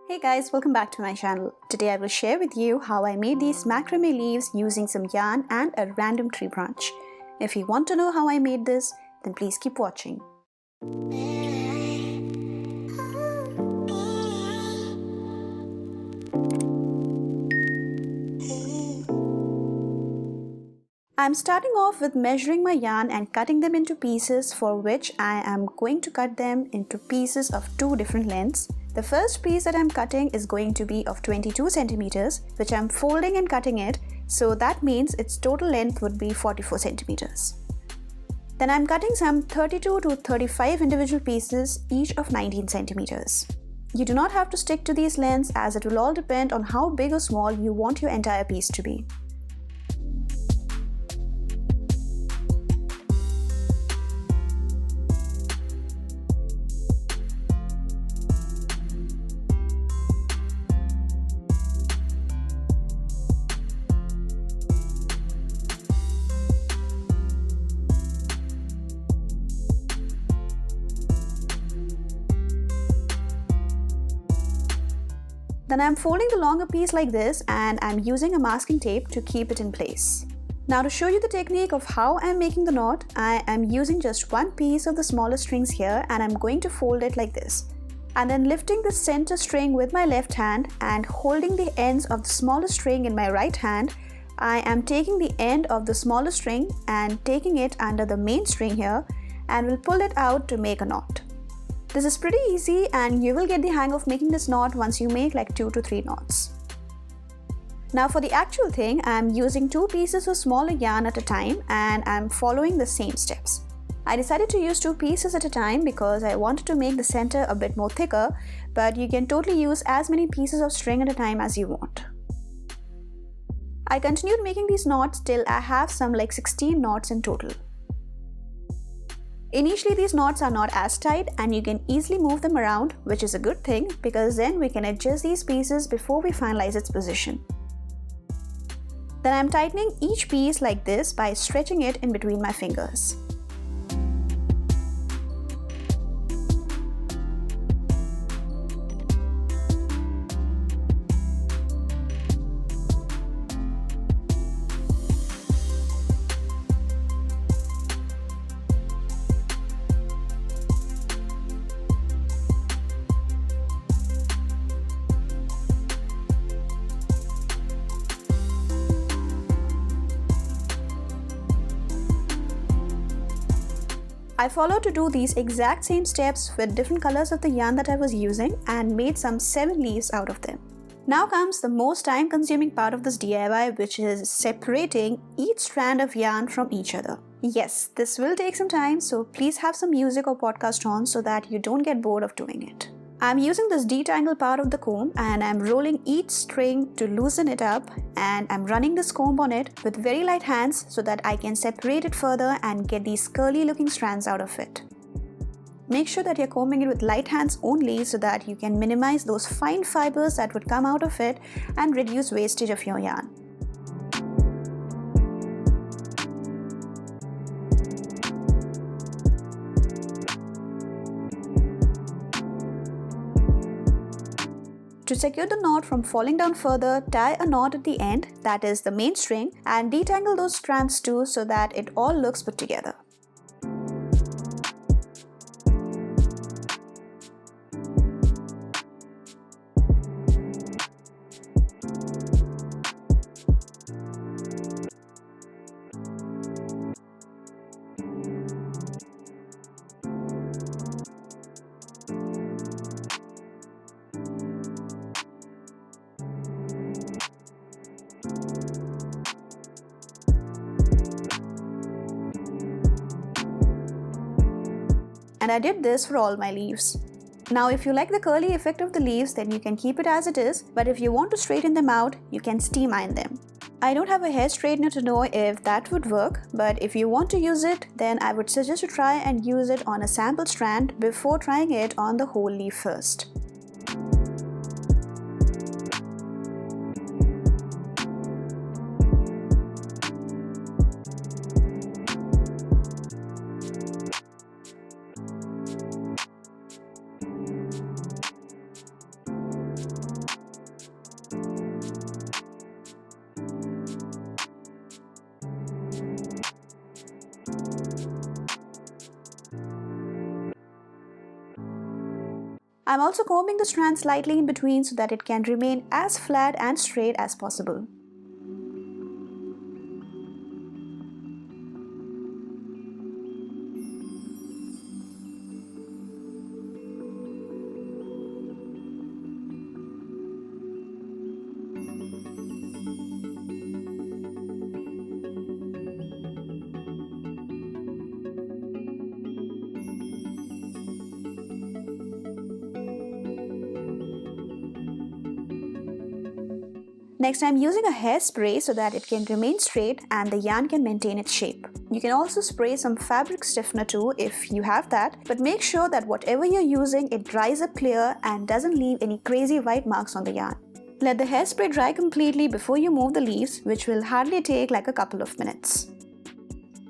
Hey guys, welcome back to my channel. Today I will share with you how I made these macrame leaves using some yarn and a random tree branch. If you want to know how I made this, then please keep watching. I'm starting off with measuring my yarn and cutting them into pieces, for which I am going to cut them into pieces of two different lengths. The first piece that I'm cutting is going to be of 22 centimeters, which I'm folding and cutting it, so that means its total length would be 44 centimeters. Then I'm cutting some 32 to 35 individual pieces, each of 19 centimeters. You do not have to stick to these lengths, as it will all depend on how big or small you want your entire piece to be. Then I'm folding the longer piece like this, and I'm using a masking tape to keep it in place. Now, to show you the technique of how I'm making the knot, I am using just one piece of the smaller strings here, and I'm going to fold it like this. And then lifting the center string with my left hand and holding the ends of the smaller string in my right hand, I am taking the end of the smaller string and taking it under the main string here, and will pull it out to make a knot. This is pretty easy, and you will get the hang of making this knot once you make like 2 to 3 knots. Now for the actual thing, I am using 2 pieces of smaller yarn at a time, and I am following the same steps. I decided to use 2 pieces at a time because I wanted to make the center a bit more thicker, but you can totally use as many pieces of string at a time as you want. I continued making these knots till I have some like 16 knots in total. Initially, these knots are not as tight, and you can easily move them around, which is a good thing because then we can adjust these pieces before we finalize its position. Then I'm tightening each piece like this by stretching it in between my fingers. I followed to do these exact same steps with different colors of the yarn that I was using, and made some 7 leaves out of them. Now comes the most time consuming part of this DIY, which is separating each strand of yarn from each other. Yes, this will take some time, so please have some music or podcast on so that you don't get bored of doing it. I'm using this detangle part of the comb, and I'm rolling each string to loosen it up, and I'm running this comb on it with very light hands so that I can separate it further and get these curly looking strands out of it. Make sure that you're combing it with light hands only so that you can minimize those fine fibers that would come out of it and reduce wastage of your yarn. To secure the knot from falling down further, tie a knot at the end, that is the main string, and detangle those strands too so that it all looks put together. And I did this for all my leaves. Now if you like the curly effect of the leaves, then you can keep it as it is, but if you want to straighten them out, you can steam iron them. I don't have a hair straightener to know if that would work, but if you want to use it, then I would suggest to try and use it on a sample strand before trying it on the whole leaf first. I'm also combing the strand slightly in between so that it can remain as flat and straight as possible. Next, I'm using a hairspray so that it can remain straight and the yarn can maintain its shape. You can also spray some fabric stiffener too if you have that, but make sure that whatever you're using, it dries up clear and doesn't leave any crazy white marks on the yarn. Let the hairspray dry completely before you move the leaves, which will hardly take like a couple of minutes.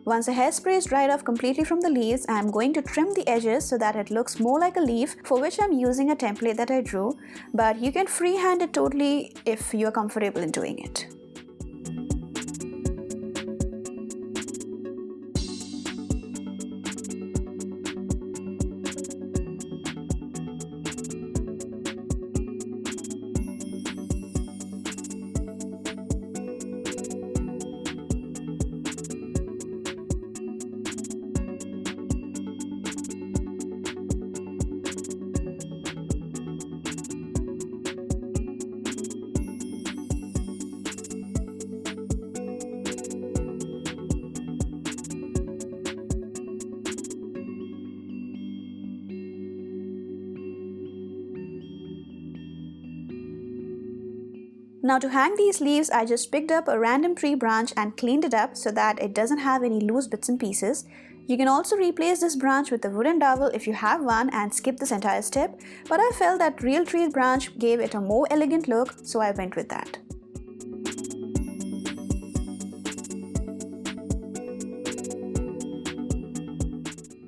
Once the hairspray is dried off completely from the leaves, I am going to trim the edges so that it looks more like a leaf, for which I'm using a template that I drew, but you can freehand it totally if you're comfortable in doing it. Now to hang these leaves, I just picked up a random tree branch and cleaned it up so that it doesn't have any loose bits and pieces. You can also replace this branch with a wooden dowel if you have one and skip this entire step, but I felt that real tree branch gave it a more elegant look, so I went with that.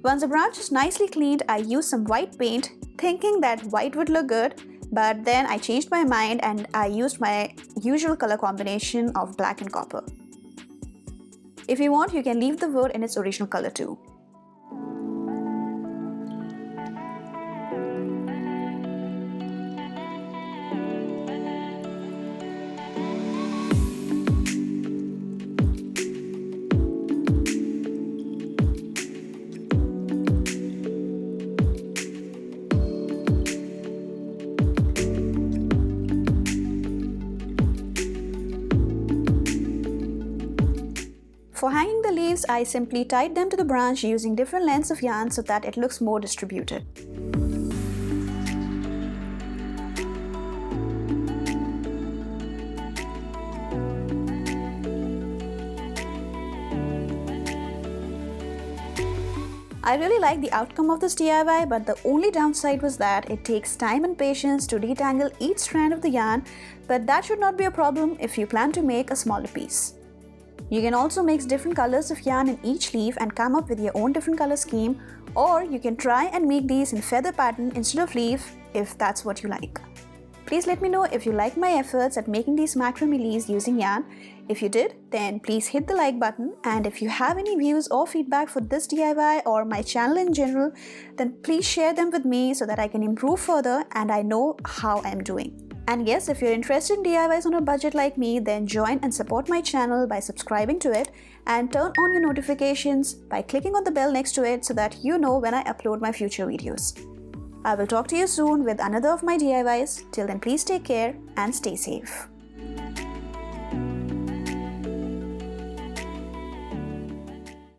Once the branch is nicely cleaned, I used some white paint, thinking that white would look good, but then I changed my mind and I used my usual color combination of black and copper. If you want, you can leave the wood in its original color too. For hanging the leaves, I simply tied them to the branch using different lengths of yarn so that it looks more distributed. I really like the outcome of this DIY, but the only downside was that it takes time and patience to detangle each strand of the yarn, but that should not be a problem if you plan to make a smaller piece. You can also mix different colors of yarn in each leaf and come up with your own different color scheme, or you can try and make these in feather pattern instead of leaf if that's what you like. Please let me know if you like my efforts at making these macrame leaves using yarn. If you did, then please hit the like button, and if you have any views or feedback for this DIY or my channel in general, then please share them with me so that I can improve further and I know how I'm doing. And yes, if you're interested in DIYs on a budget like me, then join and support my channel by subscribing to it and turn on your notifications by clicking on the bell next to it so that you know when I upload my future videos. I will talk to you soon with another of my DIYs. Till then, please take care and stay safe.